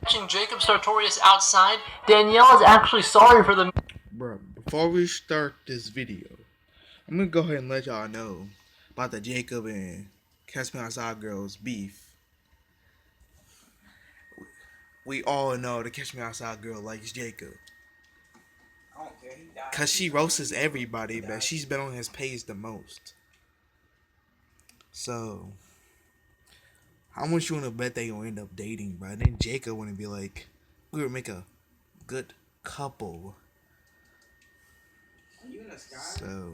Watching Jacob Sartorius outside, Danielle is actually sorry for the... Bro, before we start this video, I'm gonna go ahead and let y'all know about the Jacob and Catch Me Outside girls beef. We all know the Catch Me Outside girl likes Jacob. I don't care. He died. Cause she roasts everybody, but she's been on his page the most. So, how much you wanna bet they gonna end up dating, bro? Then Jacob wanna be like, we would make a good couple. Are you in the sky? So,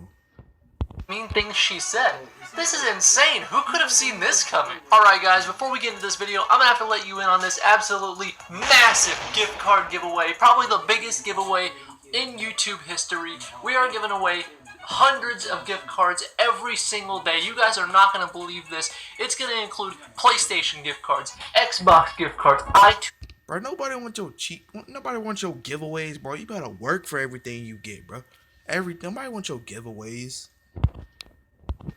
mean things she said. This is insane. Who could have seen this coming? Alright guys, before we get into this video, I'm gonna have to let you in on this absolutely massive gift card giveaway. Probably the biggest giveaway in YouTube history. We are giving away hundreds of gift cards every single day. You guys are not going to believe this. It's going to include PlayStation gift cards, Xbox gift cards, iTunes. bro, nobody wants your nobody wants your giveaways, bro. You gotta work for everything you get, bro. Nobody wants your giveaways.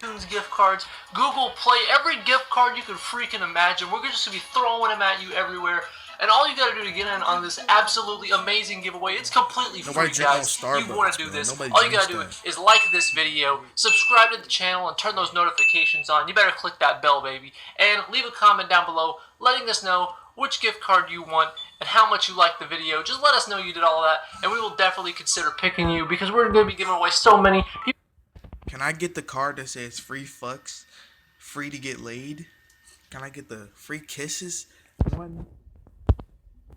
Gift cards, Google Play, every gift card you could freaking imagine. We're just going to be throwing them at you everywhere. And all you gotta do to get in on this absolutely amazing giveaway, it's completely free, guys. You want to do this, all you gotta do is like this video, subscribe to the channel, and turn those notifications on. You better click that bell, baby. And leave a comment down below letting us know which gift card you want and how much you like the video. Just let us know you did all that, and we will definitely consider picking you because we're going to be giving away so many. Can I get the card that says free fucks, free to get laid? Can I get the free kisses?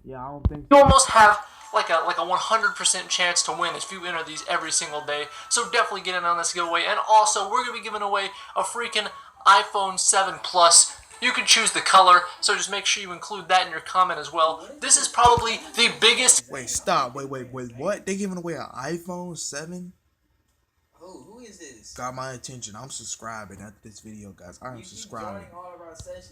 Yeah, I don't think you almost have like a 100% chance to win if you enter these every single day. So definitely get in on this giveaway. And also, we're going to be giving away a freaking iPhone 7 Plus. You can choose the color, so just make sure you include that in your comment as well. This is probably the biggest... Wait, stop. Wait, what? They giving away an iPhone 7? Who is this? Got my attention. I'm subscribing after this video, guys. I am subscribing.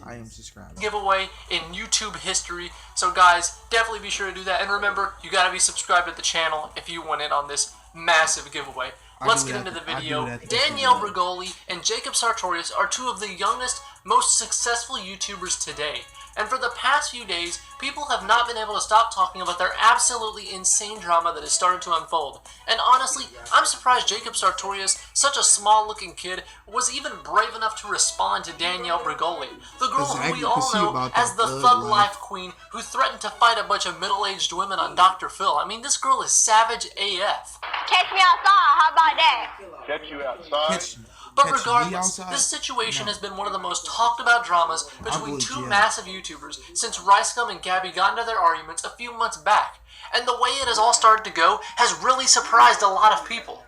I am subscribing. Giveaway in YouTube history. So guys, definitely be sure to do that. And remember, you gotta be subscribed to the channel if you want in on this massive giveaway. Let's get into the video. Danielle Bregoli and Jacob Sartorius are two of the youngest, most successful YouTubers today. And for the past few days, people have not been able to stop talking about their absolutely insane drama that has started to unfold. And honestly, I'm surprised Jacob Sartorius, such a small-looking kid, was even brave enough to respond to Danielle Bregoli, the girl who we all know as the Thug Life Queen who threatened to fight a bunch of middle-aged women on Dr. Phil. I mean, this girl is savage AF. Catch me outside, how about that? Catch you outside. But regardless, this situation has been one of the most talked about dramas between two massive YouTubers since Ricegum and Gabby got into their arguments a few months back. And the way it has all started to go has really surprised a lot of people.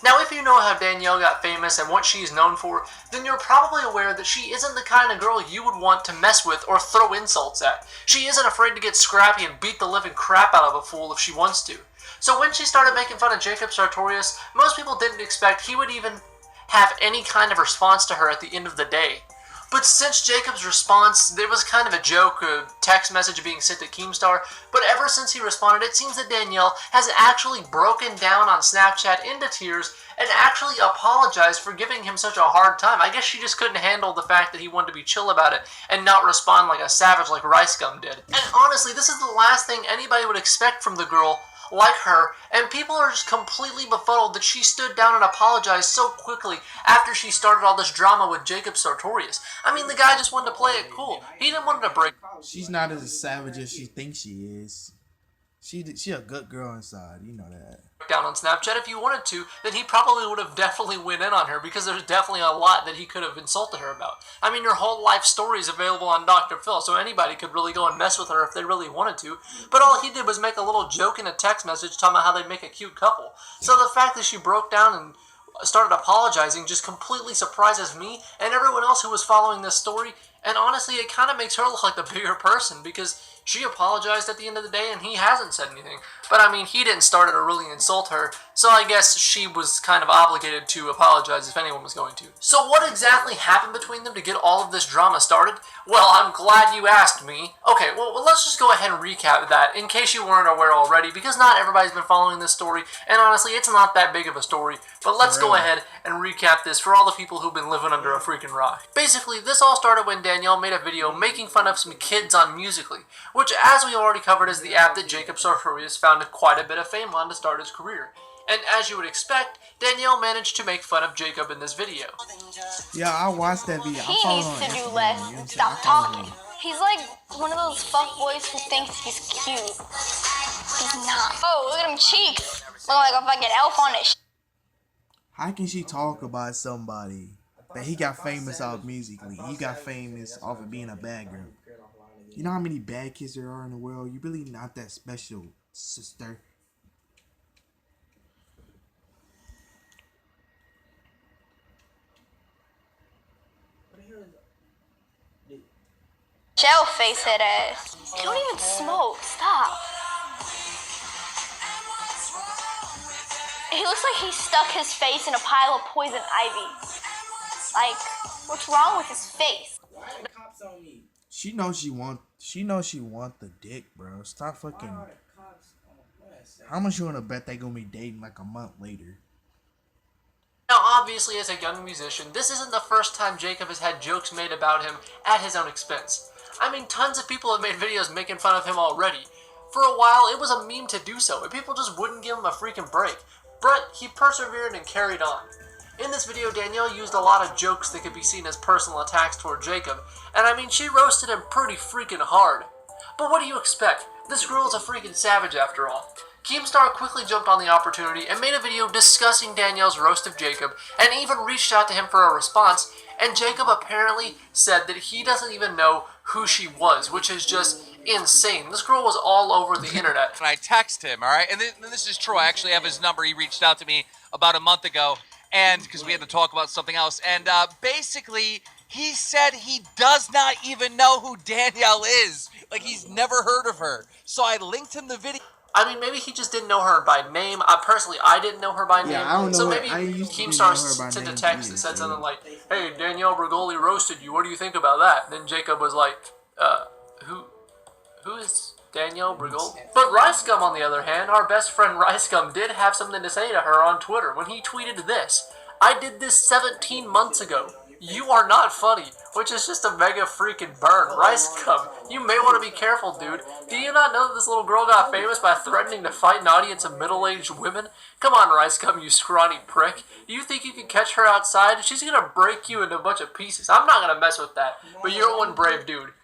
Now, if you know how Danielle got famous and what she's known for, then you're probably aware that she isn't the kind of girl you would want to mess with or throw insults at. She isn't afraid to get scrappy and beat the living crap out of a fool if she wants to. So when she started making fun of Jacob Sartorius, most people didn't expect he would even have any kind of response to her at the end of the day. But since Jacob's response, there was kind of a joke, a text message being sent to Keemstar, but ever since he responded, it seems that Danielle has actually broken down on Snapchat into tears and actually apologized for giving him such a hard time. I guess she just couldn't handle the fact that he wanted to be chill about it and not respond like a savage like Ricegum did. And honestly, this is the last thing anybody would expect from the girl like her, and people are just completely befuddled that she stood down and apologized so quickly after she started all this drama with Jacob Sartorius. I mean, the guy just wanted to play it cool. He didn't want to break. She's not as savage as she thinks she is. She a good girl inside, you know that. Down on Snapchat. If you wanted to, then he probably would have definitely went in on her because there's definitely a lot that he could have insulted her about. I mean, her whole life story is available on Dr. Phil, so anybody could really go and mess with her if they really wanted to. But all he did was make a little joke in a text message talking about how they'd make a cute couple. So the fact that she broke down and started apologizing just completely surprises me and everyone else who was following this story. And honestly, it kind of makes her look like the bigger person because she apologized at the end of the day and he hasn't said anything. But I mean, he didn't start it or really insult her, so I guess she was kind of obligated to apologize if anyone was going to. So what exactly happened between them to get all of this drama started? Well, I'm glad you asked me. Okay, well, let's just go ahead and recap that in case you weren't aware already, because not everybody's been following this story, and honestly, it's not that big of a story. But let's go ahead and recap this for all the people who've been living under a freaking rock. Basically, this all started when Danielle made a video making fun of some kids on Musical.ly, which, as we already covered, is the app that Jacob Sartorius found quite a bit of fame on to start his career. And as you would expect, Danielle managed to make fun of Jacob in this video. Yeah, I watched that video. He needs to do less. Stop talking. He's like one of those fuckboys who thinks he's cute. He's not. Oh, look at him cheeks. Looking like a fucking elf on it. How can she talk about somebody that he got famous off Musically? He got famous off of being a bad girl. You know how many bad kids there are in the world? You're really not that special, sister. Shell face head ass. You don't even smoke. Stop. He looks like he stuck his face in a pile of poison ivy. Like, what's wrong with his face? Cops on me. She knows she want the dick, bro. Stop fucking. How much you wanna bet they gonna be dating like a month later? Now, obviously, as a young musician, this isn't the first time Jacob has had jokes made about him at his own expense. I mean, tons of people have made videos making fun of him already. For a while, it was a meme to do so, and people just wouldn't give him a freaking break. But he persevered and carried on. In this video, Danielle used a lot of jokes that could be seen as personal attacks toward Jacob, and I mean, she roasted him pretty freaking hard. But what do you expect? This girl is a freaking savage after all. Keemstar quickly jumped on the opportunity and made a video discussing Danielle's roast of Jacob, and even reached out to him for a response, and Jacob apparently said that he doesn't even know who she was, which is just insane. This girl was all over the internet. And I text him, all right? And this is true. I actually have his number. He reached out to me about a month ago, and because we had to talk about something else. And basically, he said he does not even know who Danielle is. Like, he's never heard of her. So I linked him the video. I mean, maybe he just didn't know her by name. Personally, I didn't know her by name. I don't know so her. maybe I used to Keemstar know her by sent a name text either, that said so. something like, "Hey, Danielle Bergoli roasted you. What do you think about that?" And then Jacob was like, who is Danielle Bergoli?" But Rice Gum, on the other hand, our best friend Rice Gum, did have something to say to her on Twitter when he tweeted this: "I did this 17 months ago. You are not funny," which is just a mega freaking burn. Rice Gum, you may want to be careful, dude. Do you not know that this little girl got famous by threatening to fight an audience of middle-aged women? Come on, Rice Gum, you scrawny prick. Do you think you can catch her outside? She's gonna break you into a bunch of pieces. I'm not gonna mess with that, but you're one brave dude.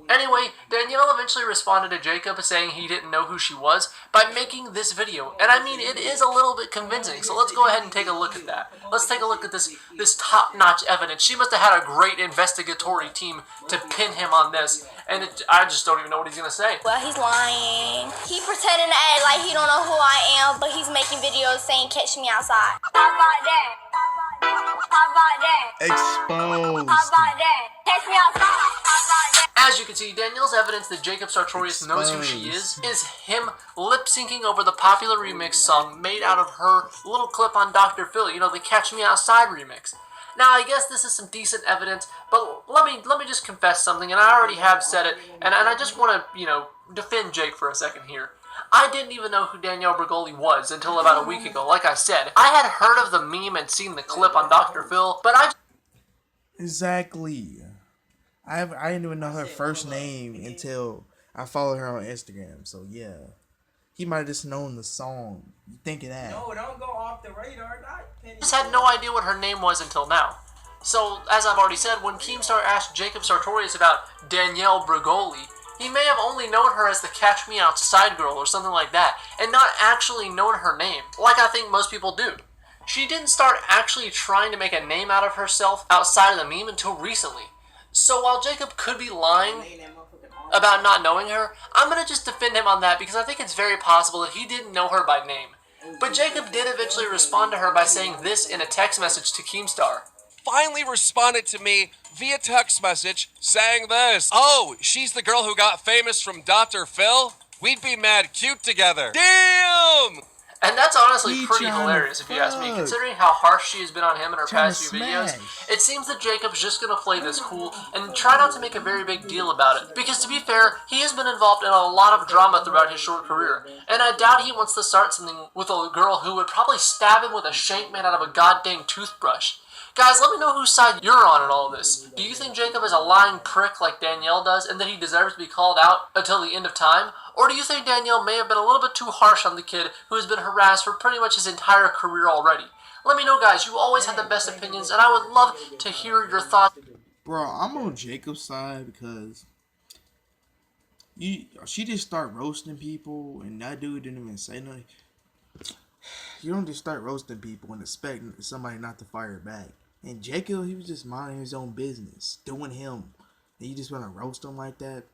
Anyway, Danielle eventually responded to Jacob saying he didn't know who she was by making this video. And I mean, it is a little bit convincing, so let's go ahead and take a look at that. Let's take a look at this top-notch evidence. She must have had a great investigatory team to pin him on this, and I just don't even know what he's going to say. Well, he's lying. He pretending to act like he don't know who I am, but he's making videos saying, "Catch me outside." How about that? How about that? Exposed. How about that? Catch me outside. How about that? As you can see, Danielle's evidence that Jacob Sartorius knows who she is him lip-syncing over the popular remix song made out of her little clip on Dr. Phil, you know, the Catch Me Outside remix. Now, I guess this is some decent evidence, but let me just confess something, and I already have said it, and I just want to, you know, defend Jake for a second here. I didn't even know who Danielle Bergoli was until about a week ago. Like I said, I had heard of the meme and seen the clip on Dr. Phil, but Exactly. I didn't even know her first name until I followed her on Instagram. So yeah, he might have just known the song. You think of that? No, don't go off the radar. just had no idea what her name was until now. So, as I've already said, when Keemstar asked Jacob Sartorius about Danielle Bergoli, he may have only known her as the Catch Me Outside girl or something like that, and not actually known her name, like I think most people do. She didn't start actually trying to make a name out of herself outside of the meme until recently. So while Jacob could be lying about not knowing her, I'm going to just defend him on that because I think it's very possible that he didn't know her by name. But Jacob did eventually respond to her by saying this in a text message to Keemstar. Finally responded to me via text message saying this: "Oh, she's the girl who got famous from Dr. Phil? We'd be mad cute together." Damn! And that's honestly He pretty tryna hilarious if you ask me, fuck. considering how harsh she has been on him in her Tryna past few videos. smash. It seems that Jacob's just going to play this cool and try not to make a very big deal about it. Because to be fair, he has been involved in a lot of drama throughout his short career, and I doubt he wants to start something with a girl who would probably stab him with a shank made out of a goddamn toothbrush. Guys, let me know whose side you're on in all this. Do you think Jacob is a lying prick like Danielle does and that he deserves to be called out until the end of time? Or do you think Danielle may have been a little bit too harsh on the kid who has been harassed for pretty much his entire career already? Let me know, guys. You always have the best opinions, and I would love to hear your thoughts. Bro, I'm on Jacob's side because she just start roasting people, and that dude didn't even say nothing. You don't just start roasting people and expect somebody not to fire back. And Jacob, he was just minding his own business, doing him. And you just want to roast him like that?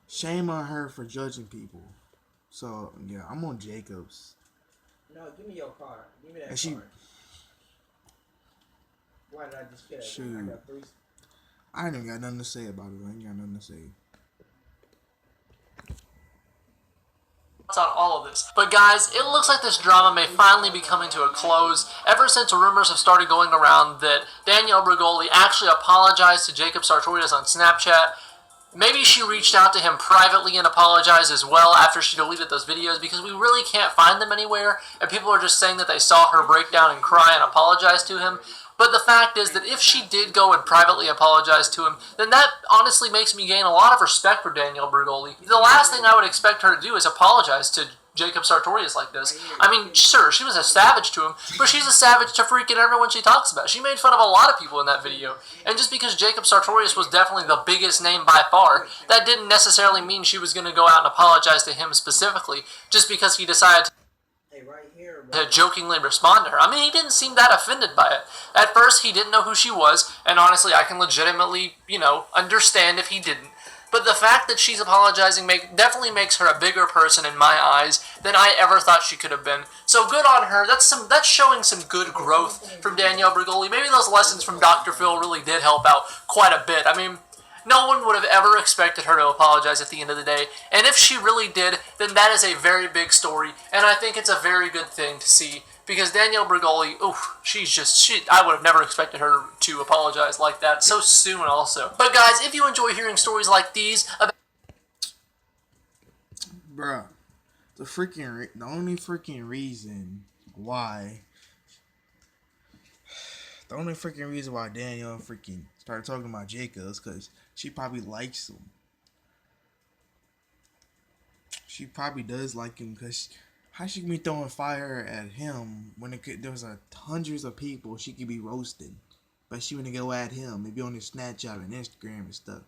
Shame on her for judging people. So, yeah, I'm on Jacob's. No, give me your card. Give me that and card. Why did I just get it? Shoot. I got 3. I ain't even got nothing to say about it. I ain't got nothing to say. On all of this. But guys, it looks like this drama may finally be coming to a close ever since rumors have started going around that Danielle Bregoli actually apologized to Jacob Sartorius on Snapchat. Maybe she reached out to him privately and apologized as well after she deleted those videos, because we really can't find them anywhere, and people are just saying that they saw her break down and cry and apologize to him. But the fact is that if she did go and privately apologize to him, then that honestly makes me gain a lot of respect for Danielle Bregoli. The last thing I would expect her to do is apologize to Jacob Sartorius like this. I mean, sure, she was a savage to him, but she's a savage to freaking everyone she talks about. She made fun of a lot of people in that video. And just because Jacob Sartorius was definitely the biggest name by far, that didn't necessarily mean she was going to go out and apologize to him specifically, just because he decided to jokingly respond to her. I mean, he didn't seem that offended by it. At first, he didn't know who she was, and honestly, I can legitimately, understand if he didn't. But the fact that she's apologizing definitely makes her a bigger person in my eyes than I ever thought she could have been. So good on her. That's showing some good growth from Danielle Bregoli. Maybe those lessons from Dr. Phil really did help out quite a bit. I mean, no one would have ever expected her to apologize at the end of the day. And if she really did, then that is a very big story. And I think it's a very good thing to see. Because Danielle Bregoli, I would have never expected her to apologize like that so soon also. But guys, if you enjoy hearing stories like these about... Bruh, the only freaking reason why Danielle freaking started talking about Jacob is because she probably likes him. She probably does like him, because how she can be throwing fire at him when there was hundreds of people she could be roasting, but she wouldn't go at him, maybe on his Snapchat and Instagram and stuff.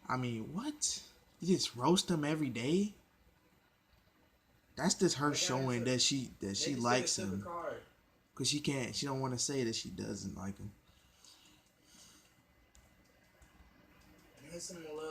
I mean, what? You just roast him every day? That's just her showing that she likes him, because she don't want to say that she doesn't like him.